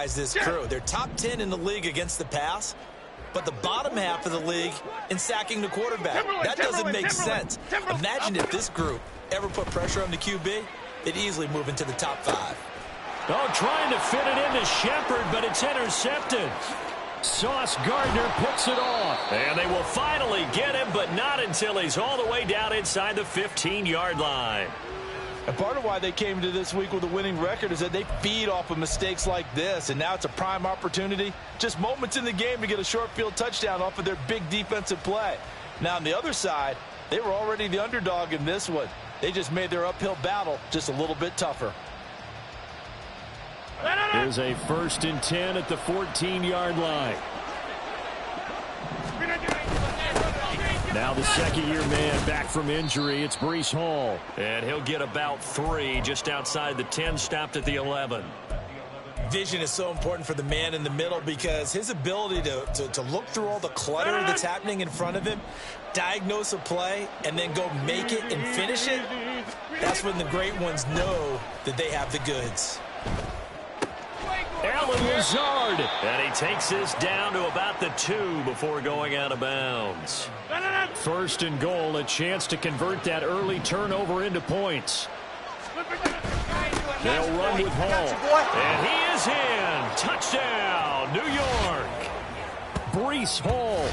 characterize this crew. They're top 10 in the league against the pass, but the bottom half of the league in sacking the quarterback. That doesn't make sense. Imagine if this group ever put pressure on the QB, they'd easily move into the top 5. Oh, trying to fit it into Shepard, but it's intercepted. Sauce Gardner picks it off. And they will finally get him, but not until he's all the way down inside the 15-yard line. And part of why they came to this week with a winning record is that they feed off of mistakes like this, and now it's a prime opportunity. Just moments in the game to get a short field touchdown off of their big defensive play. Now, on the other side, they were already the underdog in this one. They just made their uphill battle just a little bit tougher. Here's a 1st and 10 at the 14-yard line. Now the second-year man back from injury. It's Breece Hall. And he'll get about 3 just outside the 10, stopped at the 11. Vision is so important for the man in the middle because his ability to look through all the clutter that's happening in front of him, diagnose a play, and then go make it and finish it, that's when the great ones know that they have the goods. Allen Lazard. And he takes this down to about the 2 before going out of bounds. 1st and goal, a chance to convert that early turnover into points. They'll run with Hall. And he is in. Touchdown, New York. Breece Hall,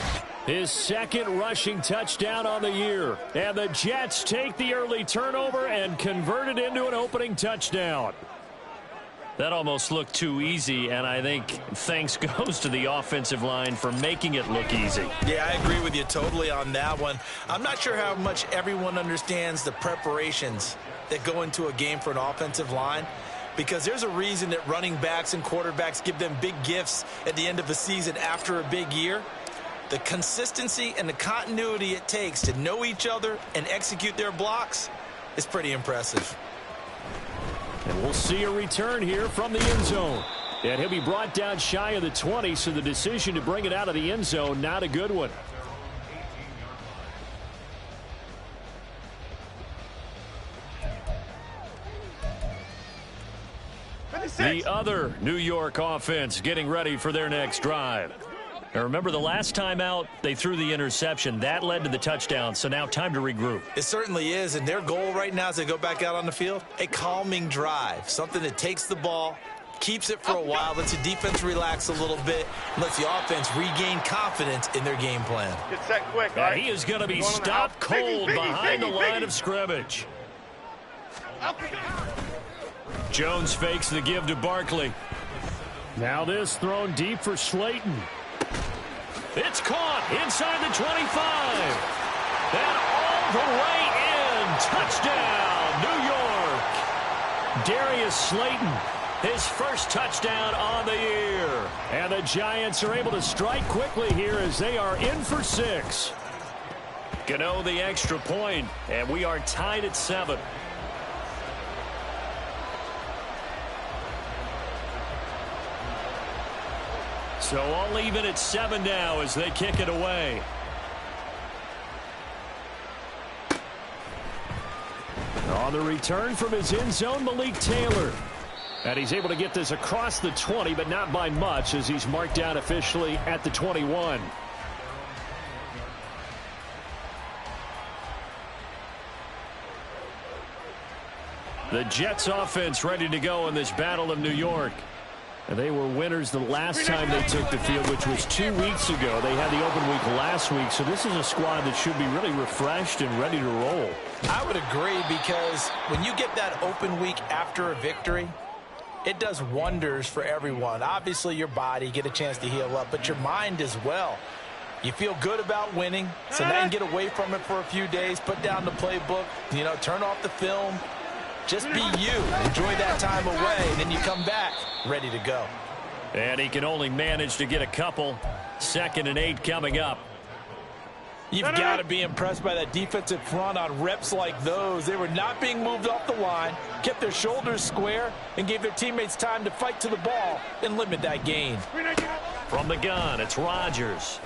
his 2nd rushing touchdown on the year. And the Jets take the early turnover and convert it into an opening touchdown. That almost looked too easy, and I think thanks goes to the offensive line for making it look easy. Yeah, I agree with you totally on that one. I'm not sure how much everyone understands the preparations that go into a game for an offensive line, because there's a reason that running backs and quarterbacks give them big gifts at the end of the season after a big year. The consistency and the continuity it takes to know each other and execute their blocks is pretty impressive. And we'll see a return here from the end zone. And he'll be brought down shy of the 20, so the decision to bring it out of the end zone, not a good one. The other New York offense getting ready for their next drive. Now remember, the last time out, they threw the interception. That led to the touchdown, so now time to regroup. It certainly is, and their goal right now as they go back out on the field, a calming drive, something that takes the ball, keeps it for a while, lets the defense relax a little bit, lets the offense regain confidence in their game plan. Get set quick, all right? He is going to be stopped cold behind the line of scrimmage. Jones fakes the give to Barkley. Now this thrown deep for Slayton. It's caught inside the 25. And all the way in. Touchdown, New York. Darius Slayton, his first touchdown on the year. And the Giants are able to strike quickly here as they are in for 6. Gano the extra point, and we are tied at 7. So all even at 7 now as they kick it away. On the return from his end zone, Malik Taylor. And he's able to get this across the 20, but not by much as he's marked down officially at the 21. The Jets offense ready to go in this Battle of New York. And they were winners the last time they took the field, which was 2 weeks ago. They had the open week last week, so this is a squad that should be really refreshed and ready to roll. I would agree, because when you get that open week after a victory, it does wonders for everyone. Obviously, your body, get a chance to heal up, but your mind as well. You feel good about winning, so now you can get away from it for a few days, put down the playbook, turn off the film. Just be you. Enjoy that time away, and then you come back ready to go. And he can only manage to get a couple. 2nd and 8 coming up. You've got to be impressed by that defensive front on reps like those. They were not being moved off the line, kept their shoulders square, and gave their teammates time to fight to the ball and limit that gain. From the gun, it's Rodgers.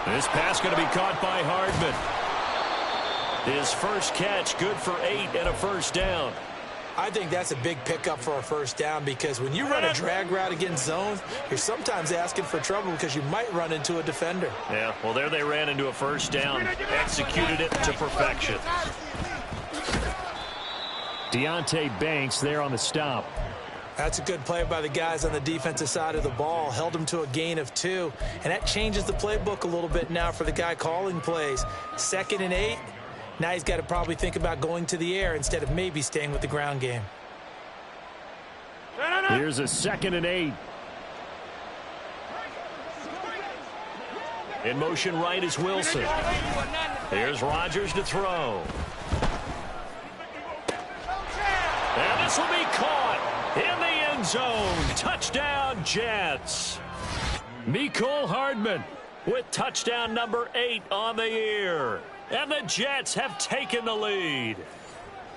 This pass going to be caught by Hardman. His first catch, good for 8 and a first down. I think that's a big pickup for a first down because when you run a drag route against zones, you're sometimes asking for trouble because you might run into a defender. Yeah, well, there they ran into a first down, executed it to perfection. Deonte Banks there on the stop. That's a good play by the guys on the defensive side of the ball. Held him to a gain of 2. And that changes the playbook a little bit now for the guy calling plays. 2nd and 8. Now he's got to probably think about going to the air instead of maybe staying with the ground game. Here's a 2nd and 8. In motion right is Wilson. Here's Rodgers to throw. And this will be caught in the end zone. Touchdown, Jets. Mecole Hardman with touchdown number 8 on the year. And the Jets have taken the lead.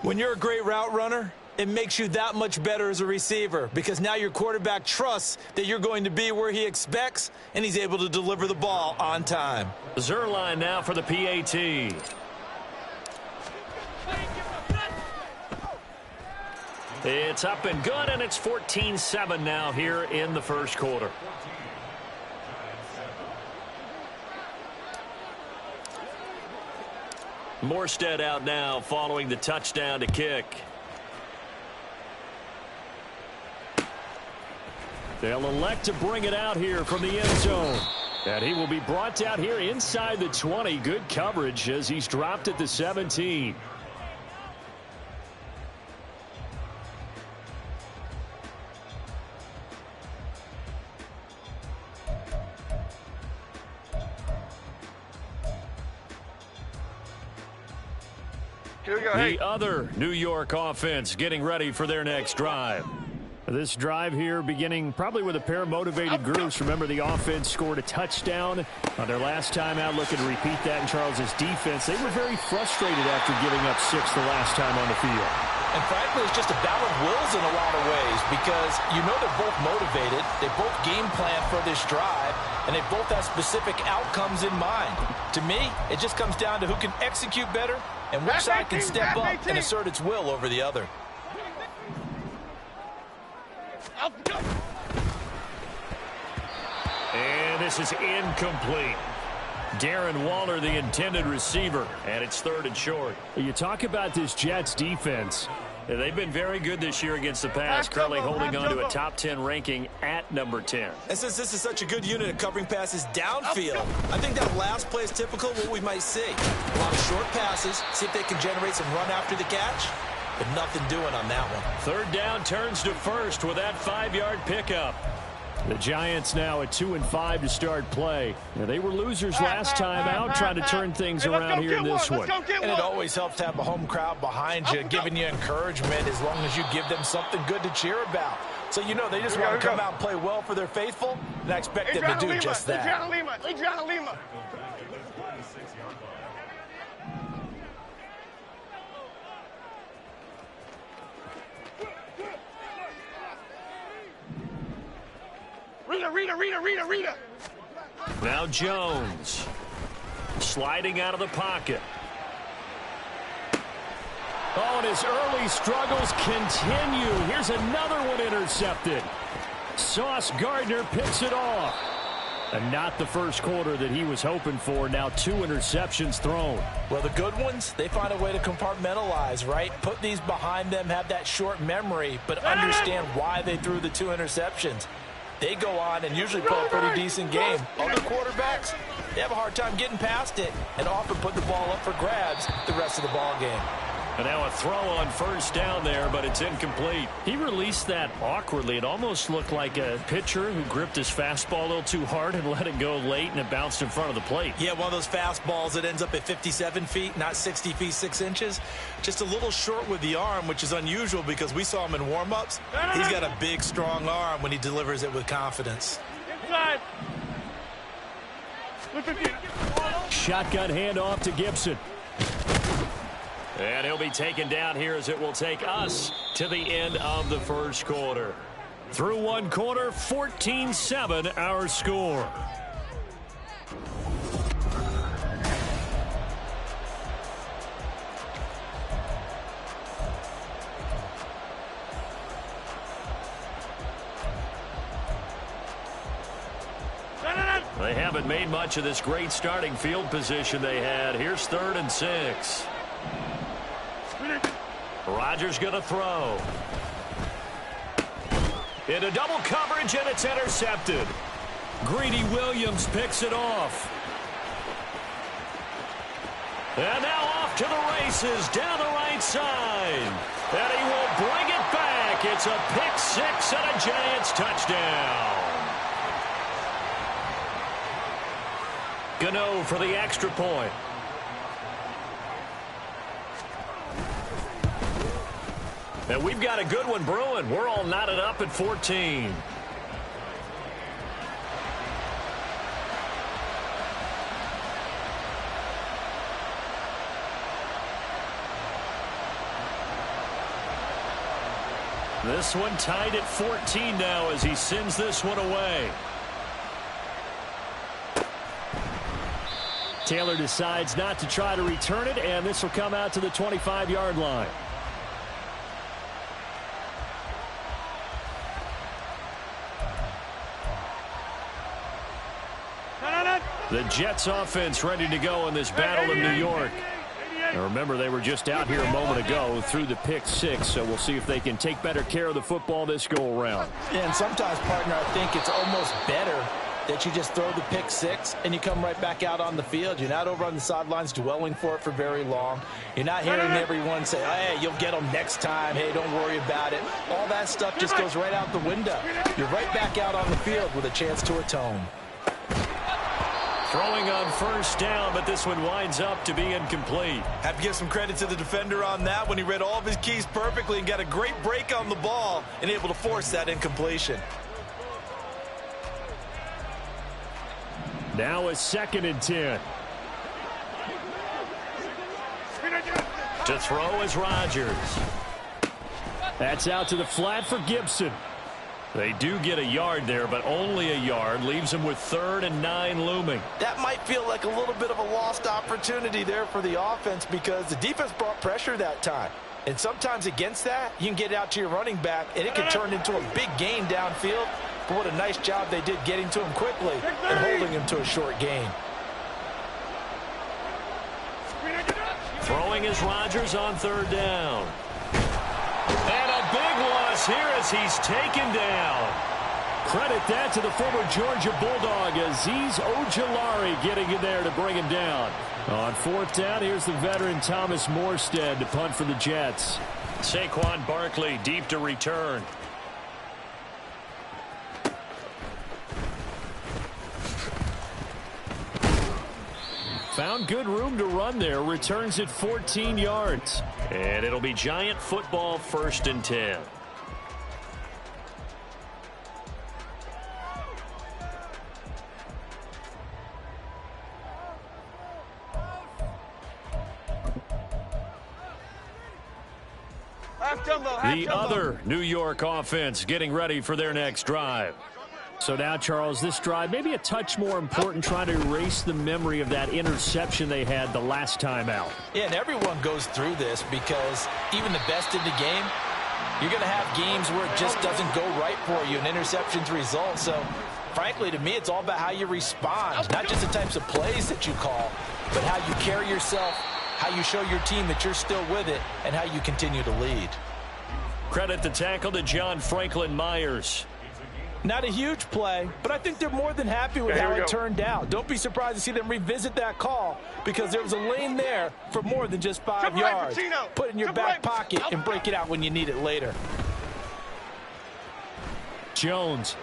When you're a great route runner, it makes you that much better as a receiver because now your quarterback trusts that you're going to be where he expects, and he's able to deliver the ball on time. Zerline now for the PAT. It's up and good, and it's 14-7 now here in the first quarter. Morstead out now following the touchdown to kick. They'll elect to bring it out here from the end zone. And he will be brought down here inside the 20. Good coverage as he's dropped at the 17. The other New York offense getting ready for their next drive. This drive here beginning probably with a pair of motivated groups. Remember, the offense scored a touchdown on their last time out, looking to repeat that in Charles's defense. They were very frustrated after giving up 6 the last time on the field. And frankly, it's just a battle of wills in a lot of ways because you know they're both motivated. They both game plan for this drive, and they both have specific outcomes in mind. To me, it just comes down to who can execute better and which side can step up and assert its will over the other. And this is incomplete. Darren Waller, the intended receiver, and it's 3rd and short. You talk about this Jets defense. They've been very good this year against the pass, currently holding on to a top 10 ranking at number 10. And since this is such a good unit of covering passes downfield, I think that last play is typical of what we might see. A lot of short passes, see if they can generate some run after the catch, but nothing doing on that one. 3rd down turns to 1st with that 5-yard pickup. The Giants now at 2-5 to start play. Now, they were losers last time out, trying to turn things around here in this one. And it always helps to have a home crowd behind you, giving you encouragement as long as you give them something good to cheer about. So, you know, they just want to come out and play well for their faithful, and I expect them to do just that. Adriana Lima. Rita. Now Jones. Sliding out of the pocket. Oh, and his early struggles continue. Here's another one intercepted. Sauce Gardner picks it off. And not the first quarter that he was hoping for. Now 2 interceptions thrown. Well, the good ones, they find a way to compartmentalize, right? Put these behind them, have that short memory, but understand why they threw the 2 interceptions. They go on and usually play a pretty decent game. Other quarterbacks, they have a hard time getting past it and often put the ball up for grabs the rest of the ball game. And now a throw on 1st down there, but it's incomplete. He released that awkwardly. It almost looked like a pitcher who gripped his fastball a little too hard and let it go late, and it bounced in front of the plate. Yeah, one of those fastballs that ends up at 57 feet, not 60 feet 6 inches. Just a little short with the arm, which is unusual because we saw him in warm-ups. He's got a big, strong arm when he delivers it with confidence. Inside. Shotgun handoff to Gibson. And he'll be taken down here as it will take us to the end of the first quarter. Through 1 quarter, 14-7 our score. They haven't made much of this great starting field position they had. Here's 3rd and 6. Rodgers going to throw. Into double coverage, and it's intercepted. Greedy Williams picks it off. And now off to the races down the right side. And he will bring it back. It's a pick 6 and a Giants touchdown. Gano for the extra point. And we've got a good one brewing. We're all knotted up at 14. This one tied at 14 now as he sends this one away. Taylor decides not to try to return it, and this will come out to the 25-yard line. The Jets offense ready to go in this battle in New York. Now remember, they were just out here a moment ago through the pick 6, so we'll see if they can take better care of the football this go-around. Yeah, and sometimes, partner, I think it's almost better that you just throw the pick 6 and you come right back out on the field. You're not over on the sidelines dwelling for it for very long. You're not hearing everyone say, hey, you'll get them next time. Hey, don't worry about it. All that stuff just goes right out the window. You're right back out on the field with a chance to atone. Throwing on 1st down, but this one winds up to be incomplete. Have to give some credit to the defender on that when he read all of his keys perfectly and got a great break on the ball and able to force that incompletion. Now a 2nd and 10. To throw is Rodgers. That's out to the flat for Gibson. They do get a yard there, but only a yard. Leaves them with 3rd and 9 looming. That might feel like a little bit of a lost opportunity there for the offense because the defense brought pressure that time. And sometimes against that, you can get it out to your running back, and it can turn into a big gain downfield. But what a nice job they did getting to him quickly and holding him to a short gain. Throwing is Rodgers on 3rd down. And a big loss here as he's taken down. Credit that to the former Georgia Bulldog, Azeez Ojulari getting in there to bring him down. On 4th down, here's the veteran Thomas Morstead to punt for the Jets. Saquon Barkley deep to return. Found good room to run there. Returns at 14 yards. And it'll be Giant football 1st and 10. The other New York offense getting ready for their next drive. So now, Charles, this drive maybe a touch more important, trying to erase the memory of that interception they had the last time out. Yeah, and everyone goes through this because even the best in the game, you're going to have games where it just doesn't go right for you, and interceptions result. So, frankly, to me, it's all about how you respond, not just the types of plays that you call, but how you carry yourself, how you show your team that you're still with it, and how you continue to lead. Credit the tackle to John Franklin Myers. Not a huge play, but I think they're more than happy with how it turned out. Don't be surprised to see them revisit that call because there was a lane there for more than just 5 yards. Put it in your back pocket and break it out when you need it later. Jones.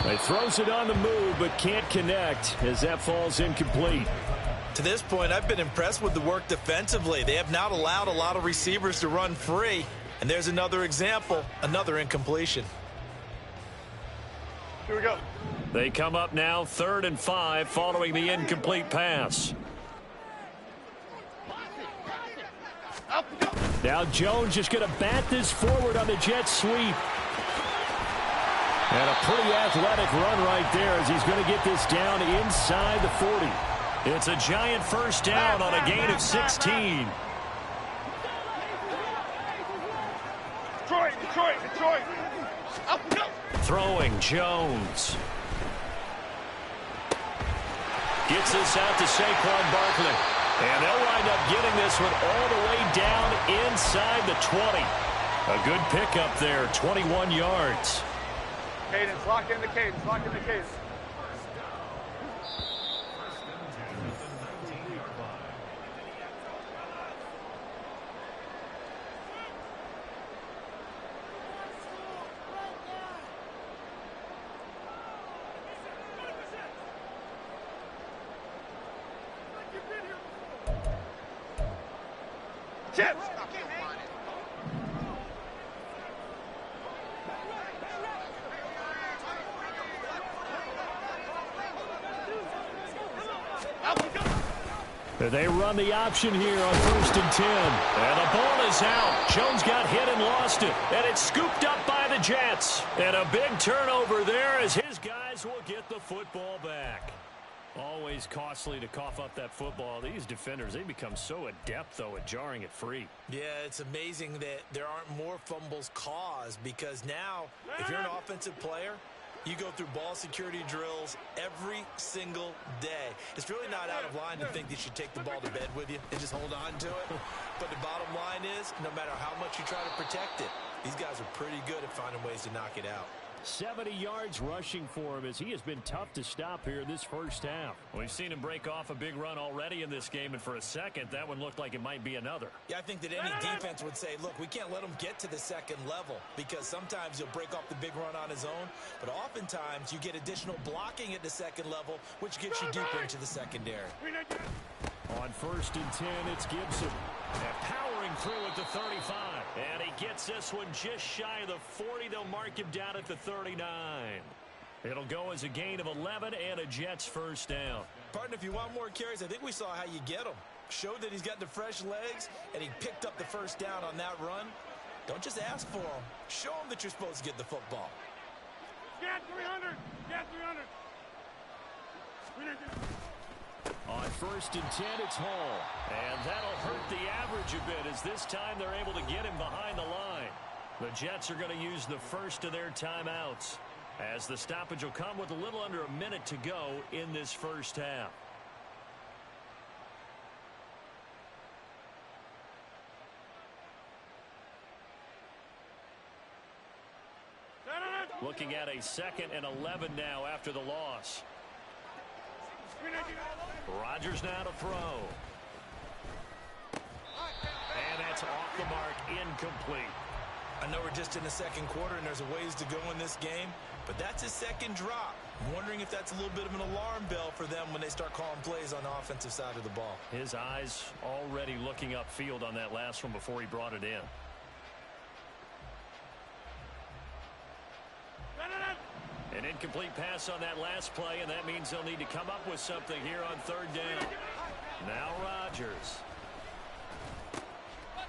He throws it on the move but can't connect as that falls incomplete. To this point, I've been impressed with the work defensively. They have not allowed a lot of receivers to run free. And there's another example, another incompletion. Here we go. They come up now 3rd and 5 following the incomplete pass. Now Jones just going to bat this forward on the jet sweep. And a pretty athletic run right there as he's going to get this down inside the 40. It's a Giant 1st down on a gain of 16. Detroit. Throwing Jones. Gets this out to Saquon Barkley. And they'll wind up getting this one all the way down inside the 20. A good pickup there, 21 yards. Cadence, lock in the cadence, lock in the cadence. Chips. They run the option here on 1st and 10. And the ball is out. Jones got hit and lost it. And it's scooped up by the Jets. And a big turnover there as his guys will get the football back. Always costly to cough up that football. These defenders, they become so adept, though, at jarring it free. Yeah, it's amazing that there aren't more fumbles caused because now, if you're an offensive player, you go through ball security drills every single day. It's really not out of line to think that you should take the ball to bed with you and just hold on to it. But the bottom line is, no matter how much you try to protect it, these guys are pretty good at finding ways to knock it out. 70 yards rushing for him as he has been tough to stop here this first half. We've seen him break off a big run already in this game, and for a second, that one looked like it might be another. Yeah, I think that any defense would say, look, we can't let him get to the second level because sometimes he'll break off the big run on his own, but oftentimes you get additional blocking at the second level, which gets you deeper into the secondary. On 1st and 10, it's Gibson. And powering through at the 35. And he gets this one just shy of the 40. They'll mark him down at the 39. It'll go as a gain of 11 and a Jets first down. Partner, if you want more carries, I think we saw how you get them. Showed that he's got the fresh legs, and he picked up the first down on that run. Don't just ask for them. Show them that you're supposed to get the football. Get 300. Get 300. On 1st and 10, it's Hall. And that'll hurt the average a bit as this time they're able to get him behind the line. The Jets are going to use the first of their timeouts as the stoppage will come with a little under a minute to go in this first half. Looking at a 2nd and 11 now after the loss. Rodgers now to throw. And that's off the mark, incomplete. I know we're just in the second quarter and there's a ways to go in this game, but that's his second drop. I'm wondering if that's a little bit of an alarm bell for them when they start calling plays on the offensive side of the ball. His eyes already looking upfield on that last one before he brought it in. An incomplete pass on that last play, and that means they'll need to come up with something here on 3rd down. Now Rodgers.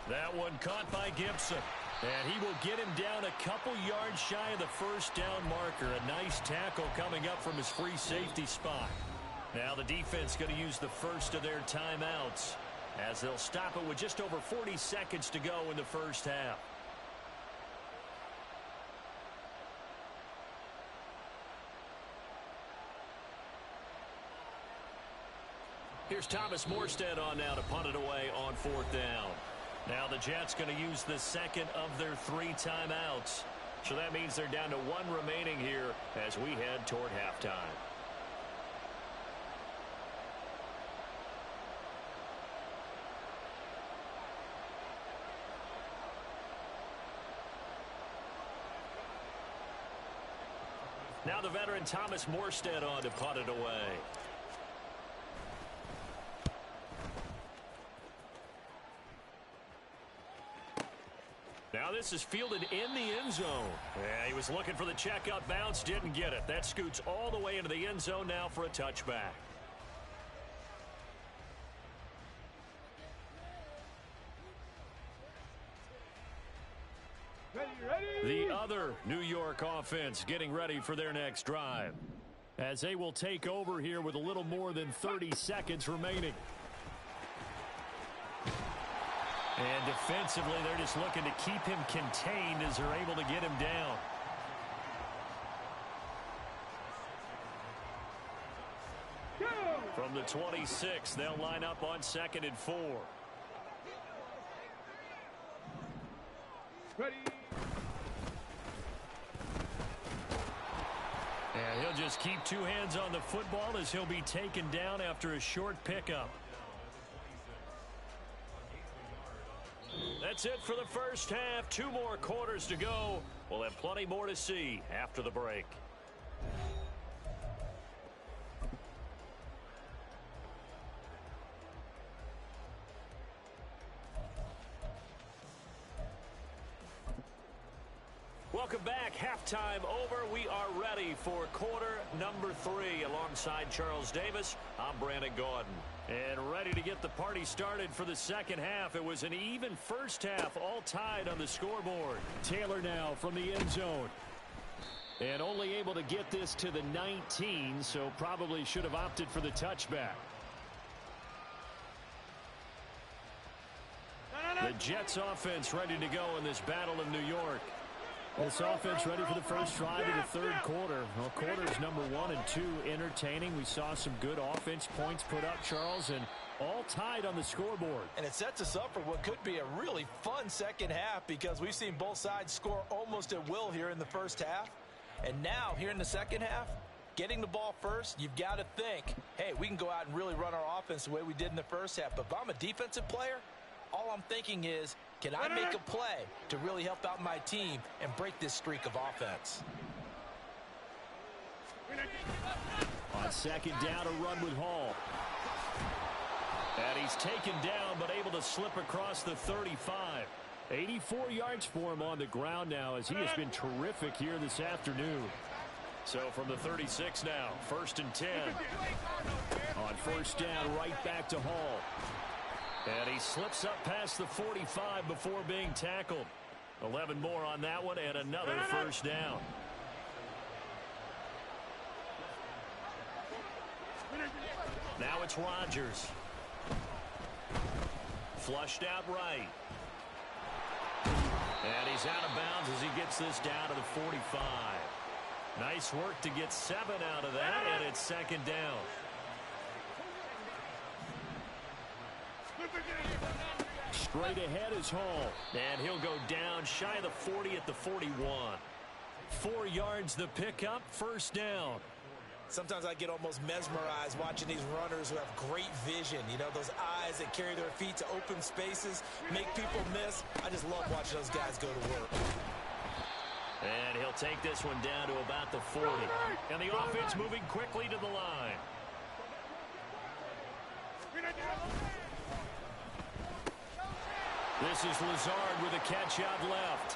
That one caught by Gibson. And he will get him down a couple yards shy of the first down marker. A nice tackle coming up from his free safety spot. Now the defense going to use the first of their timeouts as they'll stop it with just over 40 seconds to go in the first half. Here's Thomas Morstead on now to punt it away on 4th down. Now the Jets going to use the second of their 3 timeouts. So that means they're down to 1 remaining here as we head toward halftime. Now the veteran Thomas Morstead on to punt it away. Now this is fielded in the end zone. Yeah, he was looking for the checkout bounce, didn't get it. That scoots all the way into the end zone now for a touchback. The other New York offense getting ready for their next drive as they will take over here with a little more than 30 seconds remaining. And defensively, they're just looking to keep him contained as they're able to get him down. From the 26, they'll line up on 2nd and 4. Ready. And he'll just keep two hands on the football as he'll be taken down after a short pickup. That's it for the first half. 2 more quarters to go. We'll have plenty more to see after the break. Welcome back. Halftime over. We are ready for quarter number 3. Alongside Charles Davis, I'm Brandon Gaudin. And ready to get the party started for the second half. It was an even first half, all tied on the scoreboard. Taylor now from the end zone. And only able to get this to the 19, so probably should have opted for the touchback. The Jets offense ready to go in this battle of New York. This offense ready for the first drive of the third quarter. Well, quarters number 1 and 2 entertaining. We saw some good offense points put up, Charles, and all tied on the scoreboard. And it sets us up for what could be a really fun second half because we've seen both sides score almost at will here in the first half. And now, here in the second half, getting the ball first, you've got to think, hey, we can go out and really run our offense the way we did in the first half. But if I'm a defensive player, all I'm thinking is, can I make a play to really help out my team and break this streak of offense? On second down, a run with Hall. And he's taken down, but able to slip across the 35. 84 yards for him on the ground now, as he has been terrific here this afternoon. So from the 36 now, 1st and 10. On first down, right back to Hall. And he slips up past the 45 before being tackled. 11 more on that one, and another first down. Now it's Rodgers. Flushed out right. And he's out of bounds as he gets this down to the 45. Nice work to get 7 out of that, and it's second down. Straight ahead is Hall. And he'll go down shy of the 40 at the 41. 4 yards the pickup, first down. Sometimes I get almost mesmerized watching these runners who have great vision. You know, those eyes that carry their feet to open spaces, make people miss. I just love watching those guys go to work. And he'll take this one down to about the 40. And the offense moving quickly to the line. This is Lazard with a catch out left.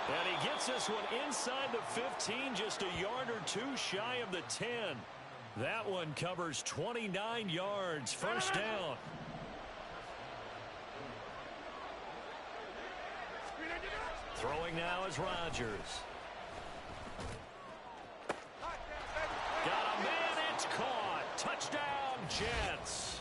And he gets this one inside the 15, just a yard or 2 shy of the 10. That one covers 29 yards, first down. Throwing now is Rodgers. Got a man, it's caught. Touchdown, Jets.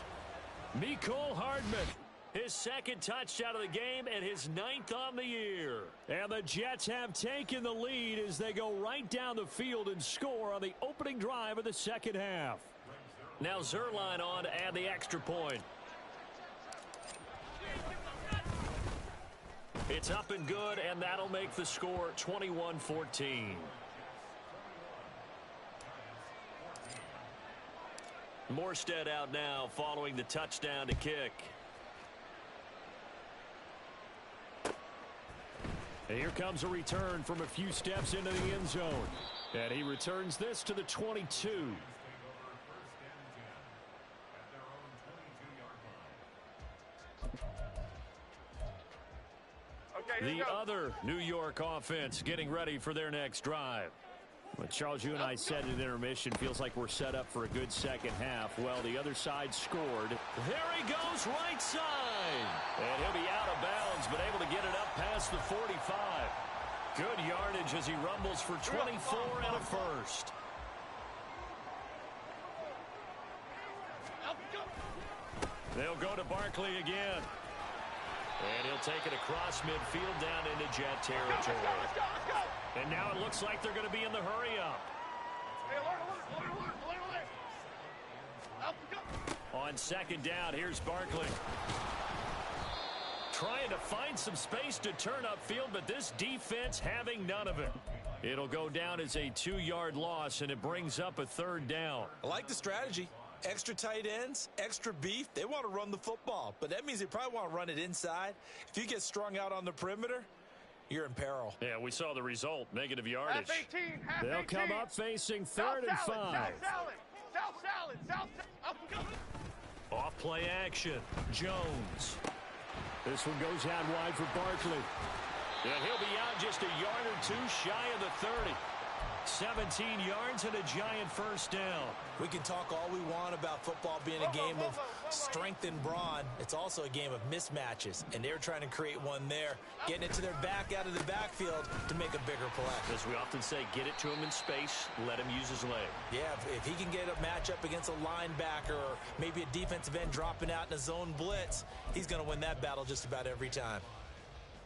Mecole Hardman. His second touchdown of the game and his 9th on the year. And the Jets have taken the lead as they go right down the field and score on the opening drive of the second half. Now Zuerlein on to add the extra point. It's up and good, and that'll make the score 21-14. Morstead out now following the touchdown to kick. And here comes a return from a few steps into the end zone. And he returns this to the 22. The other New York offense getting ready for their next drive. But Charles, you and I said at intermission, feels like we're set up for a good second half. Well, the other side scored. There he goes, right side. And he'll be out of bounds, but able to get it up past the 45. Good yardage as he rumbles for 24 and a first. They'll go to Barkley again. And he'll take it across midfield down into Jet territory. Let's go. And now it looks like they're going to be in the hurry-up. Hey, alert. on second down. Here's Barkley. Trying to find some space to turn upfield, but this defense having none of it. It'll go down as a 2-yard loss, and it brings up a third down. I like the strategy. Extra tight ends, extra beef. They want to run the football, but that means they probably want to run it inside. If you get strung out on the perimeter, you're in peril. Yeah, we saw the result, negative yardage. Half 18, half They'll 18. come up facing third and 5. South salad. Off play action. Jones. This one goes out wide for Barkley. And he'll be out just a yard or two shy of the 30. 17 yards and a giant first down. We can talk all we want about football being a game of strength and brawn. It's also a game of mismatches, and they're trying to create one there, getting it to their back out of the backfield to make a bigger play. As we often say, get it to him in space, let him use his leg. Yeah, if he can get a matchup against a linebacker or maybe a defensive end dropping out in a zone blitz, he's going to win that battle just about every time.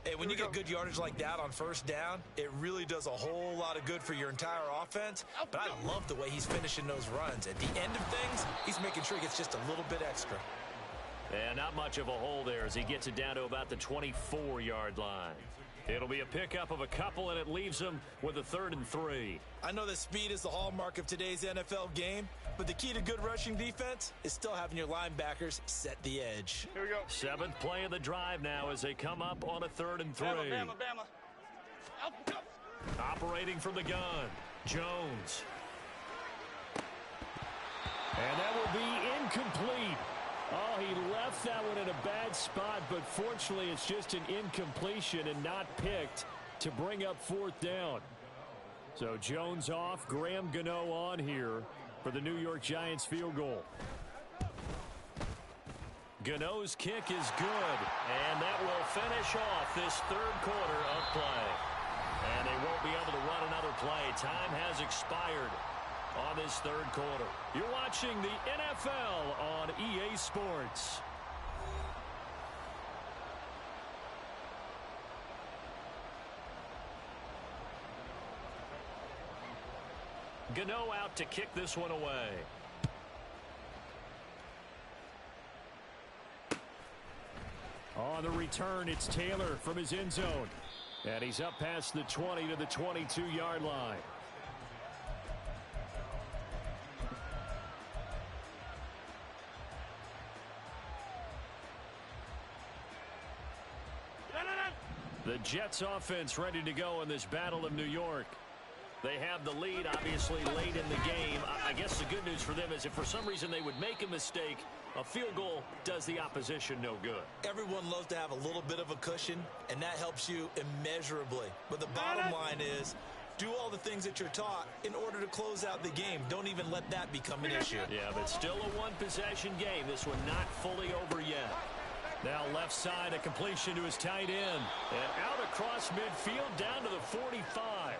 Hey, when you get good yardage like that on first down, it really does a whole lot of good for your entire offense. But I love the way he's finishing those runs. At the end of things, he's making sure he gets just a little bit extra. And not much of a hole there as he gets it down to about the 24-yard line. It'll be a pickup of a couple, and it leaves him with a 3rd and 3. I know that speed is the hallmark of today's NFL game, but the key to good rushing defense is still having your linebackers set the edge. Here we go. 7th play of the drive now as they come up on a 3rd and 3. Bama. Operating from the gun, Jones. And that will be incomplete. Oh, he left that one in a bad spot, but fortunately it's just an incompletion and not picked to bring up 4th down. So Jones off, Graham Gano on here for the New York Giants field goal. Gano's kick is good, and that will finish off this 3rd quarter of play. And they won't be able to run another play. Time has expired on this 3rd quarter. You're watching the NFL on EA Sports. Gano out to kick this one away. On the return, it's Taylor from his end zone. And he's up past the 20 to the 22-yard line. The Jets offense ready to go in this Battle of New York. They have the lead, obviously, late in the game. I guess the good news for them is if for some reason they would make a mistake, a field goal does the opposition no good. Everyone loves to have a little bit of a cushion, and that helps you immeasurably. But the bottom line is, do all the things that you're taught in order to close out the game. Don't even let that become an issue. Yeah, but still a one-possession game. This one not fully over yet. Now left side, a completion to his tight end. And out across midfield down to the 45.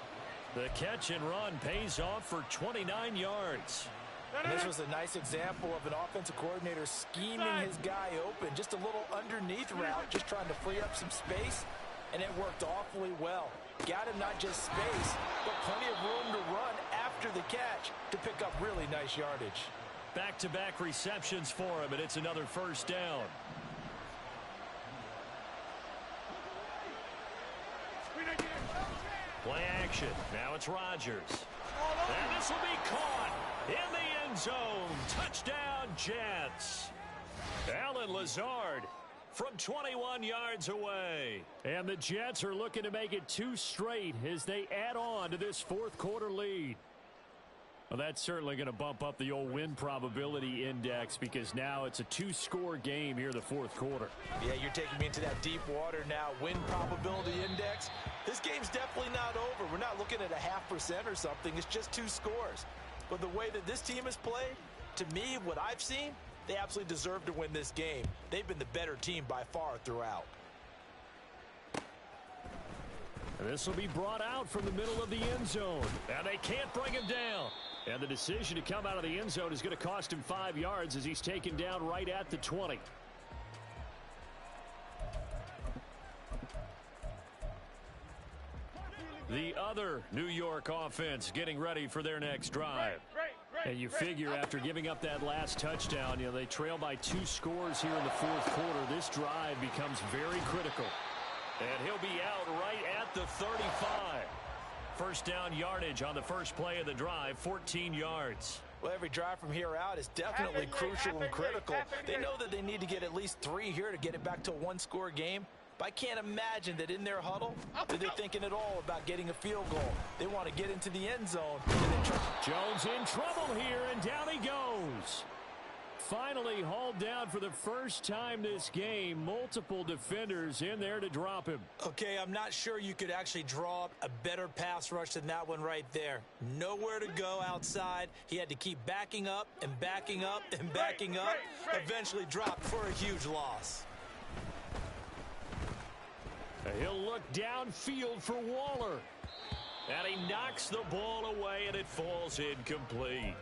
The catch and run pays off for 29 yards. And this was a nice example of an offensive coordinator scheming his guy open. Just a little underneath route, just trying to free up some space. And it worked awfully well. Got him not just space, but plenty of room to run after the catch to pick up really nice yardage. Back-to-back receptions for him, and it's another first down. Play action. Now it's Rodgers. And this will be caught in the end zone. Touchdown, Jets. Allen Lazard from 21 yards away. And the Jets are looking to make it 2 straight as they add on to this 4th quarter lead. Well, that's certainly going to bump up the old win probability index because now it's a 2-score game here in the 4th quarter. Yeah, you're taking me into that deep water now. Win probability index. This game's definitely not over. We're not looking at a 0.5% or something. It's just 2 scores. But the way that this team has played, to me, what I've seen, they absolutely deserve to win this game. They've been the better team by far throughout. And this will be brought out from the middle of the end zone. And they can't bring him down. And the decision to come out of the end zone is going to cost him 5 yards as he's taken down right at the 20. The other New York offense getting ready for their next drive. Great. And you figure after giving up that last touchdown, they trail by 2 scores here in the fourth quarter. This drive becomes very critical. And he'll be out right at the 35. First down yardage on the first play of the drive, 14 yards. Well, every drive from here out is definitely crucial and critical. They know that they need to get at least 3 here to get it back to a one-score game. But I can't imagine that in their huddle that they're thinking at all about getting a field goal. They want to get into the end zone. Jones in trouble here, and down he goes. Finally hauled down for the first time this game. Multiple defenders in there to drop him. Okay, I'm not sure you could actually draw up a better pass rush than that one right there. Nowhere to go outside. He had to keep backing up and backing up and backing up. Eventually dropped for a huge loss. He'll look downfield for Waller. And he knocks the ball away, and it falls incomplete.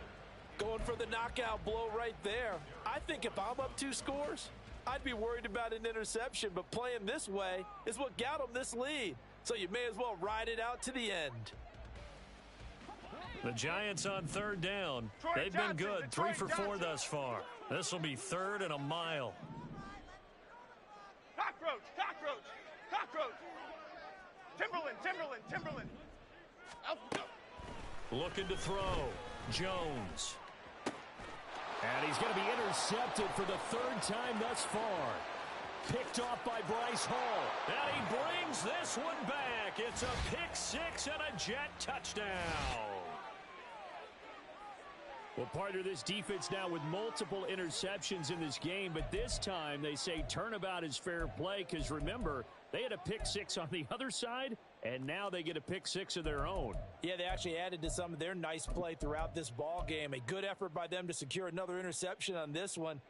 Going for the knockout blow right there. I think if I'm up 2 scores, I'd be worried about an interception, but playing this way is what got them this lead. So you may as well ride it out to the end. The Giants on third down. They've been good, 3 for 4 thus far. This will be 3rd and a mile. Cockroach, cockroach, cockroach. Timberland, Timberland, Timberland. Looking to throw. Jones. And he's going to be intercepted for the 3rd time thus far. Picked off by Bryce Hall. And he brings this one back. It's a pick 6 and a Jet touchdown. Well, part of this defense now with multiple interceptions in this game, but this time they say turnabout is fair play because, remember, they had a pick 6 on the other side, and now they get a pick 6 of their own. Yeah, they actually added to some of their nice play throughout this ball game. A good effort by them to secure another interception on this one.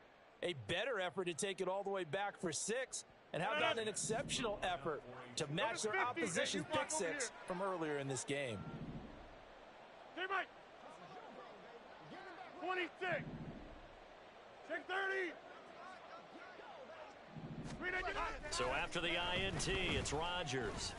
A better effort to take it all the way back for 6. And how about an exceptional effort to match their opposition's pick 6 from earlier in this game? Teammate. 26. Check 30. So after the INT, it's Rodgers.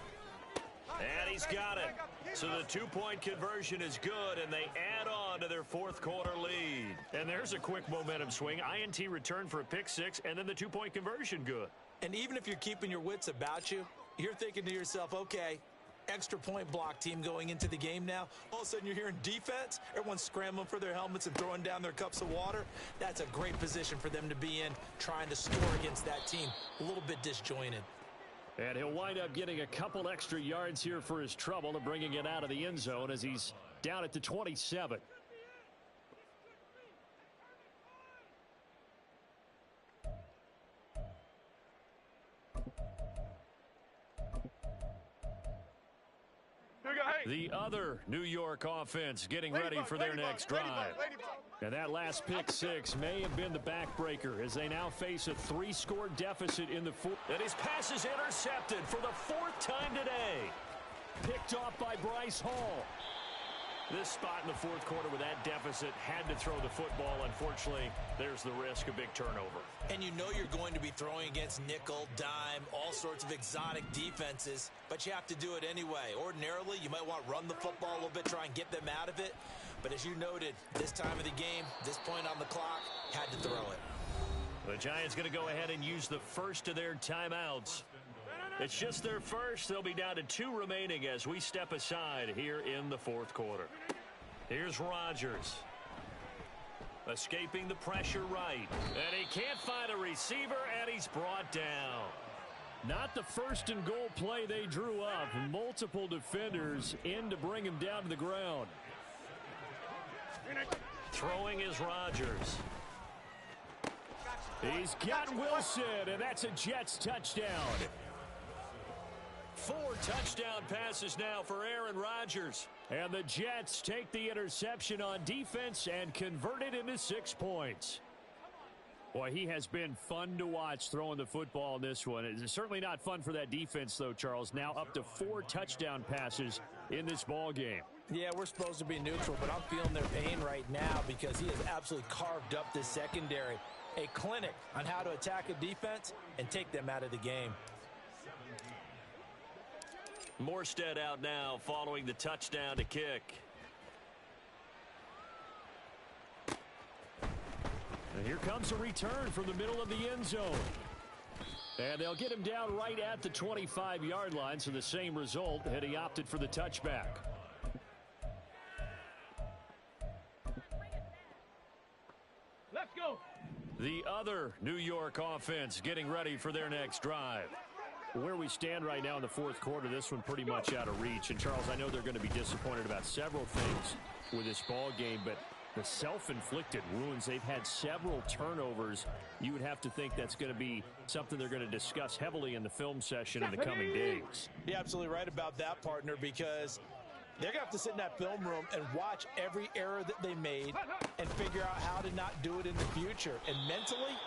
And he's got it. So the 2-point conversion is good, and they add on to their fourth quarter lead. And there's a quick momentum swing. INT return for a pick 6, and then the 2-point conversion good. And even if you're keeping your wits about you, you're thinking to yourself, okay, extra point block team going into the game now. All of a sudden you're hearing defense. Everyone's scrambling for their helmets and throwing down their cups of water. That's a great position for them to be in, trying to score against that team. A little bit disjointed. And he'll wind up getting a couple extra yards here for his trouble and bringing it out of the end zone as he's down at the 27. The other New York offense getting ready for their next drive. And that last pick 6 may have been the backbreaker as they now face a 3-score deficit in the fourth. And his pass is intercepted for the 4th time today. Picked off by Bryce Hall. This spot in the fourth quarter with that deficit had to throw the football. Unfortunately, there's the risk of big turnover. And you know you're going to be throwing against nickel, dime, all sorts of exotic defenses, but you have to do it anyway. Ordinarily, you might want to run the football a little bit, try and get them out of it. But as you noted, this time of the game, this point on the clock, had to throw it. The Giants going to go ahead and use the first of their timeouts. It's just their first. They'll be down to 2 remaining as we step aside here in the fourth quarter. Here's Rodgers. Escaping the pressure right. And he can't find a receiver, and he's brought down. Not the first and goal play they drew up. Multiple defenders in to bring him down to the ground. Throwing is Rodgers. He's got Wilson, and that's a Jets touchdown. 4 touchdown passes now for Aaron Rodgers. And the Jets take the interception on defense and convert it into 6 points. Boy, he has been fun to watch throwing the football in this one. It's certainly not fun for that defense, though, Charles. Now up to 4 touchdown passes in this ball game. Yeah, we're supposed to be neutral, but I'm feeling their pain right now because he has absolutely carved up this secondary. A clinic on how to attack a defense and take them out of the game. Morstead out now following the touchdown to kick. And here comes a return from the middle of the end zone. And they'll get him down right at the 25-yard line, so the same result had he opted for the touchback. Let's go. The other New York offense getting ready for their next drive. Where we stand right now in the fourth quarter, this one pretty much out of reach. And, Charles, I know they're going to be disappointed about several things with this ball game, but the self-inflicted wounds, they've had several turnovers. You would have to think that's going to be something they're going to discuss heavily in the film session in the coming days. You're absolutely right about that, partner, because they're going to have to sit in that film room and watch every error that they made and figure out how to not do it in the future. And mentally,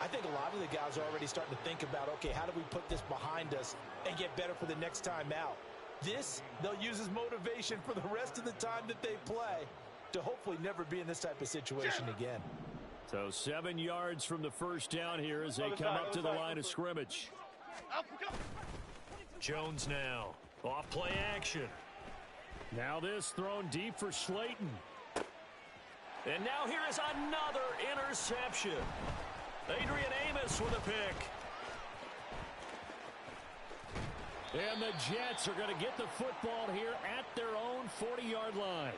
I think a lot of the guys are already starting to think about, okay, how do we put this behind us and get better for the next time out? This, they'll use as motivation for the rest of the time that they play to hopefully never be in this type of situation again. So 7 yards from the first down here as they come up to the line of scrimmage. Jones now, off play action. Now this thrown deep for Slayton. And now here is another interception. Adrian Amos with a pick. And the Jets are going to get the football here at their own 40-yard line.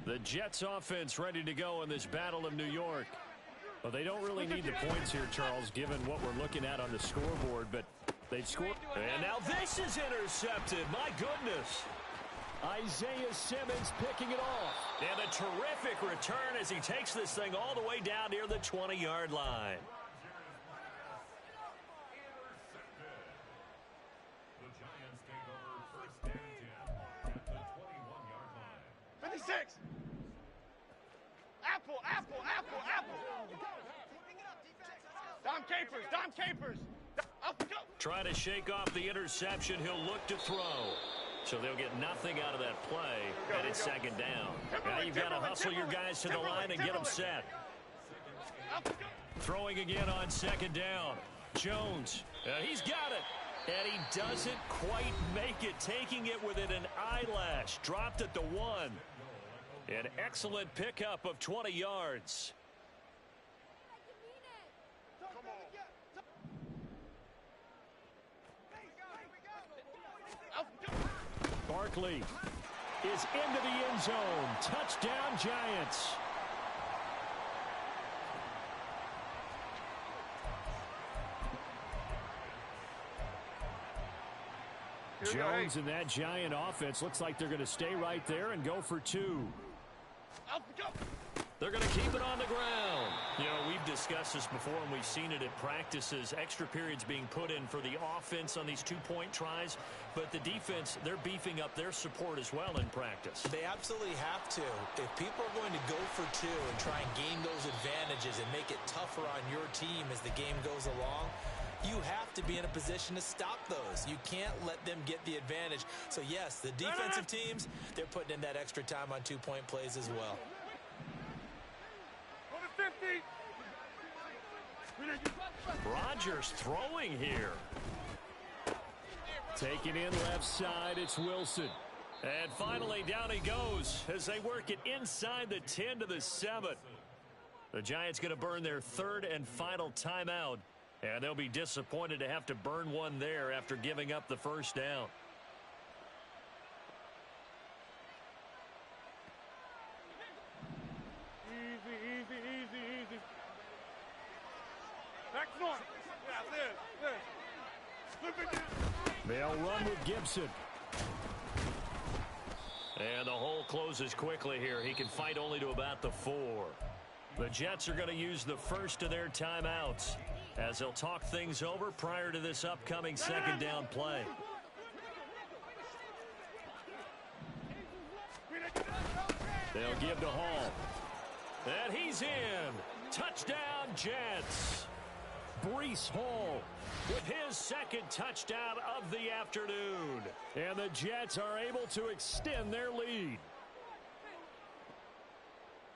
The Jets offense ready to go in this Battle of New York. Well, they don't really need the points here, Charles, given what we're looking at on the scoreboard, but they've scored. And now this is intercepted. My goodness. Isaiah Simmons picking it off. And a terrific return as he takes this thing all the way down near the 20-yard line. The Giants take over first and 10 at the 21-yard line. 56. Apple, apple, apple, apple. Dom Capers, Dom Capers. Up, go. Try to shake off the interception. He'll look to throw. So they'll get nothing out of that play. And it's second down. Now you've got to hustle your guys to the line and get them set. Throwing again on second down. Jones, he's got it. And he doesn't quite make it, taking it within an eyelash. Dropped at the 1. An excellent pickup of 20 yards. Come on. Barkley is into the end zone. Touchdown, Giants. Jones and that Giant offense looks like they're going to stay right there and go for 2. They're going to keep it on the ground. You know, we've discussed this before, and we've seen it at practices. Extra periods being put in for the offense on these two-point tries. But the defense, they're beefing up their support as well in practice. They absolutely have to. If people are going to go for 2 and try and gain those advantages and make it tougher on your team as the game goes along, you have to be in a position to stop those. You can't let them get the advantage. So, yes, the defensive teams, they're putting in that extra time on two-point plays as well. 50. Rodgers throwing here. Taking in left side, it's Wilson. And finally, down he goes as they work it inside the 10 to the 7. The Giants going to burn their third and final timeout. And they'll be disappointed to have to burn one there after giving up the first down. Easy. Next one. Yeah, Liz. Flip it down. They'll run with Gibson. And the hole closes quickly here. He can fight only to about the 4. The Jets are going to use the first of their timeouts as they'll talk things over prior to this upcoming second down play. They'll give to Hall. And he's in. Touchdown, Jets. Breece Hall with his second touchdown of the afternoon. And the Jets are able to extend their lead.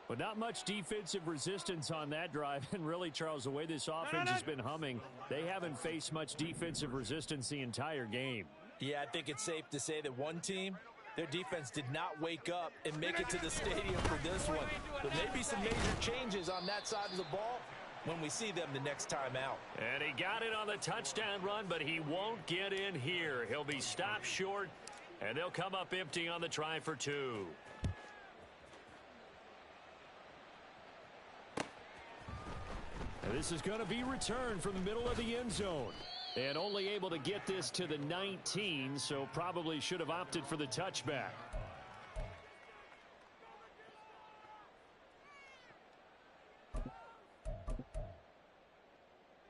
But not much defensive resistance on that drive. And really, Charles, the way this offense has been humming, they haven't faced much defensive resistance the entire game. Yeah, I think it's safe to say that one team, their defense did not wake up and make it to the stadium for this one. But maybe some major changes on that side of the ball when we see them the next time out. And he got it on the touchdown run, but he won't get in here. He'll be stopped short, and they'll come up empty on the try for 2. And this is going to be returned from the middle of the end zone. And only able to get this to the 19, so probably should have opted for the touchback.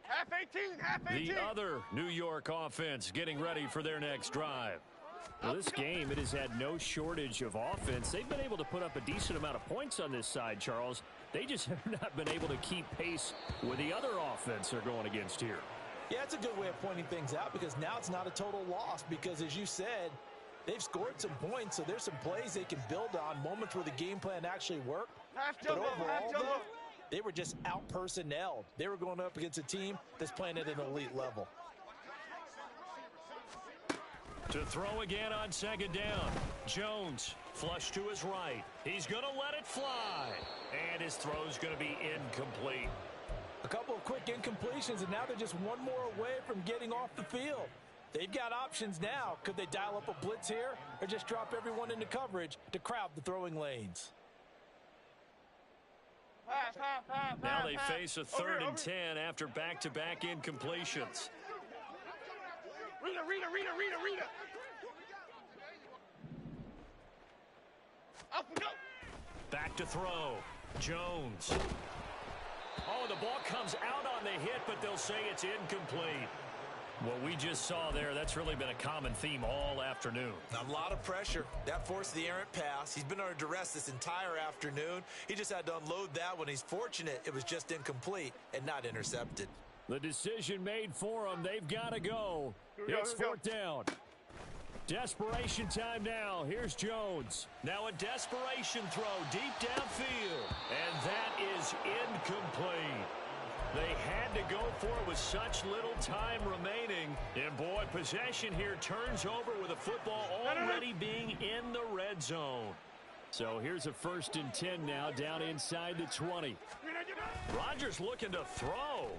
Half 18, half 18. The other New York offense getting ready for their next drive. Well, this game, it has had no shortage of offense. They've been able to put up a decent amount of points on this side, Charles. They just have not been able to keep pace with the other offense they're going against here. Yeah, it's a good way of pointing things out because now it's not a total loss because, as you said, they've scored some points, so there's some plays they can build on, moments where the game plan actually worked. But overall, though, they were just out-personnelled. They were going up against a team that's playing at an elite level. To throw again on second down. Jones, flush to his right. He's going to let it fly. And his throw's going to be incomplete. A couple of quick incompletions, and now they're just one more away from getting off the field. They've got options now. Could they dial up a blitz here or just drop everyone into coverage to crowd the throwing lanes? Now they face a 3rd and 10 after back-to-back incompletions. Rita. Up we go. Back to throw. Jones. Oh, the ball comes out on the hit, but they'll say it's incomplete. What we just saw there, that's really been a common theme all afternoon. A lot of pressure. That forced the errant pass. He's been under duress this entire afternoon. He just had to unload that one. He's fortunate it was just incomplete and not intercepted. The decision made for them. They've got to go. It's 4th down. Desperation time now. Here's Jones. Now a desperation throw deep downfield. And that is incomplete. They had to go for it with such little time remaining. And, boy, possession here turns over with the football already being in the red zone. So here's a 1st and 10 now down inside the 20. Rodgers looking to throw.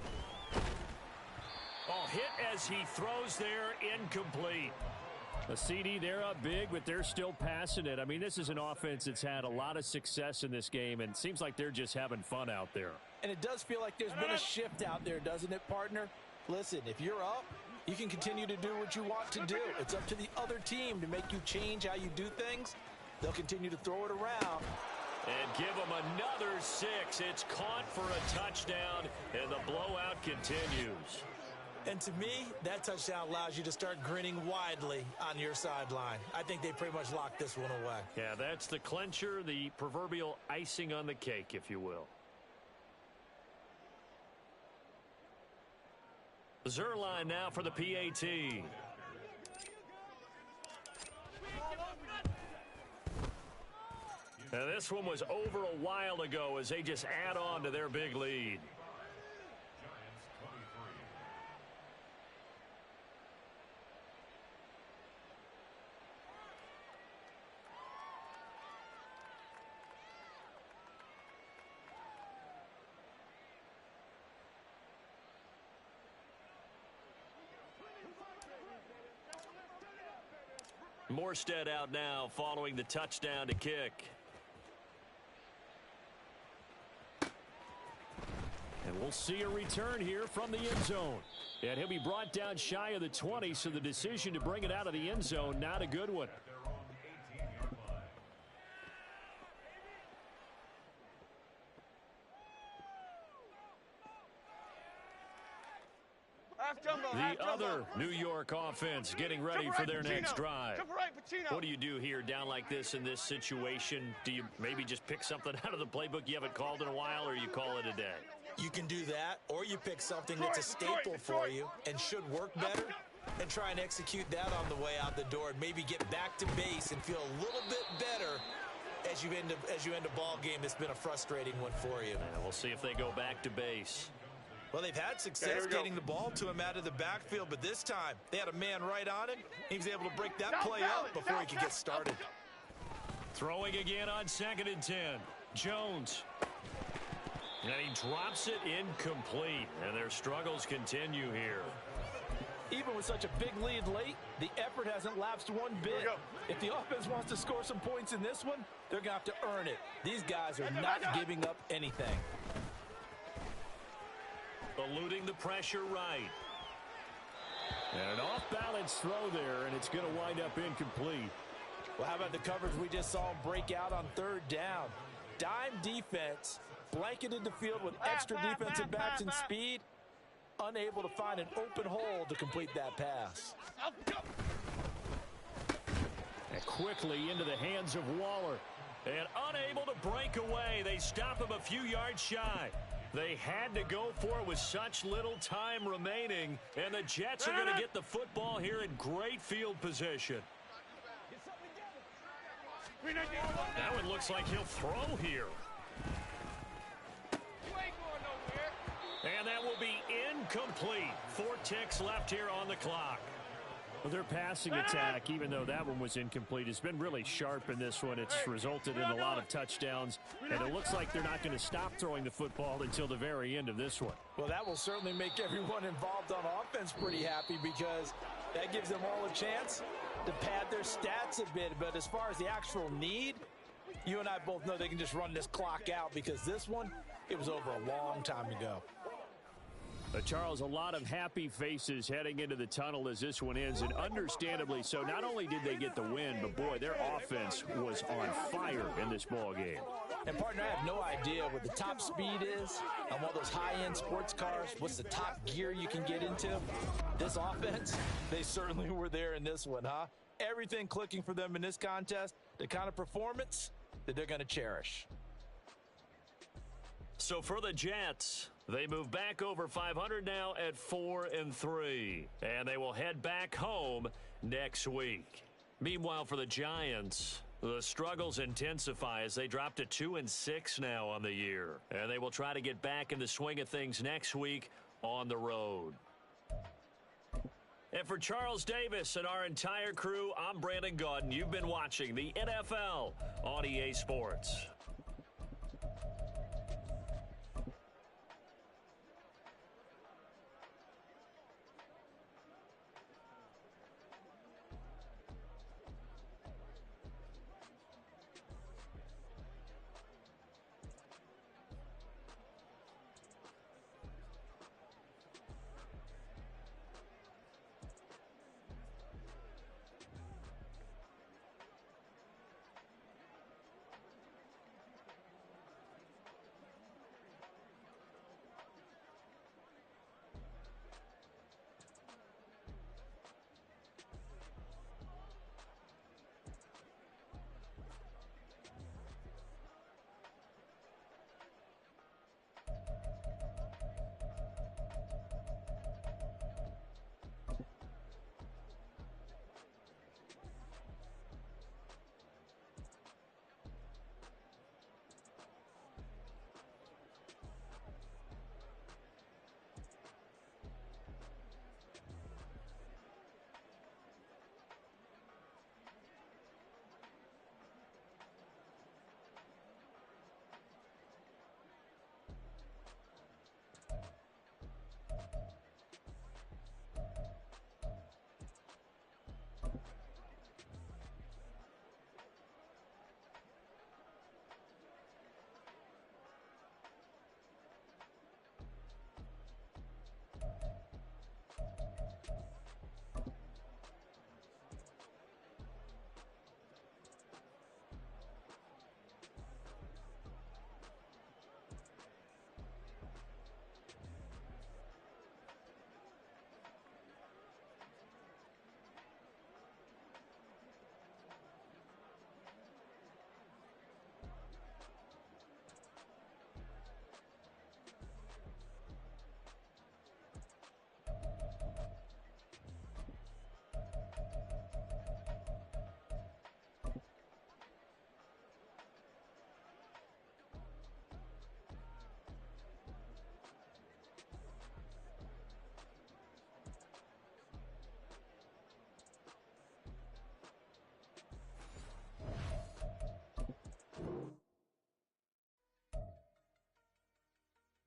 Oh, hit as he throws there, incomplete. A CD, they're up big, but they're still passing it. I mean, this is an offense that's had a lot of success in this game, and it seems like they're just having fun out there. And it does feel like there's been a shift out there, doesn't it, partner? Listen, if you're up, you can continue to do what you want to do. It's up to the other team to make you change how you do things. They'll continue to throw it around. And give them another 6. It's caught for a touchdown, and the blowout continues. And to me, that touchdown allows you to start grinning widely on your sideline. I think they pretty much locked this one away. Yeah, that's the clincher, the proverbial icing on the cake, if you will. Zerline now for the PAT. Now this one was over a while ago as they just add on to their big lead. Giants 23. Morstead out now following the touchdown to kick. And we'll see a return here from the end zone. And he'll be brought down shy of the 20, so the decision to bring it out of the end zone, not a good one. At their own 18-yard line. The other New York offense getting ready for their next drive. What do you do here down like this in this situation? Do you maybe just pick something out of the playbook you haven't called in a while, or you call it a day? You can do that, or you pick something that's a staple for you and should work better and try and execute that on the way out the door and maybe get back to base and feel a little bit better as you end a ball game that's been a frustrating one for you. And we'll see if they go back to base. Well, they've had success getting the ball to him out of the backfield, but this time they had a man right on him. He was able to break that play up before he could get started. Throwing again on 2nd and 10. Jones. And he drops it incomplete. And their struggles continue here. Even with such a big lead late, the effort hasn't lapsed one bit. If the offense wants to score some points in this one, they're going to have to earn it. These guys are not giving up anything. Eluding the pressure right. And an off-balance throw there, and it's going to wind up incomplete. Well, how about the coverage we just saw him break out on 3rd down? Dime defense, blanketed the field with extra defensive backs and speed, unable to find an open hole to complete that pass. And quickly into the hands of Waller. And unable to break away. They stop him a few yards shy. They had to go for it with such little time remaining. And the Jets are going to get the football here in great field position. That one looks like he'll throw here. And that will be incomplete. 4 ticks left here on the clock. Well, their passing attack, even though that one was incomplete, has been really sharp in this one. It's resulted in a lot of touchdowns, and it looks like they're not going to stop throwing the football until the very end of this one. Well, that will certainly make everyone involved on offense pretty happy because that gives them all a chance to pad their stats a bit. But as far as the actual need, you and I both know they can just run this clock out because this one, it was over a long time ago. Charles, a lot of happy faces heading into the tunnel as this one ends, and understandably so. Not only did they get the win, but, boy, their offense was on fire in this ball game. And, partner, I have no idea what the top speed is on one of those high-end sports cars. What's the top gear you can get into? This offense, they certainly were there in this one, huh? Everything clicking for them in this contest, the kind of performance that they're going to cherish. So for the Jets, they move back over 500 now at 4-3, and they will head back home next week. Meanwhile, for the Giants, the struggles intensify as they drop to 2-6 now on the year, and they will try to get back in the swing of things next week on the road. And for Charles Davis and our entire crew, I'm Brandon Gaudin. You've been watching the NFL on EA Sports.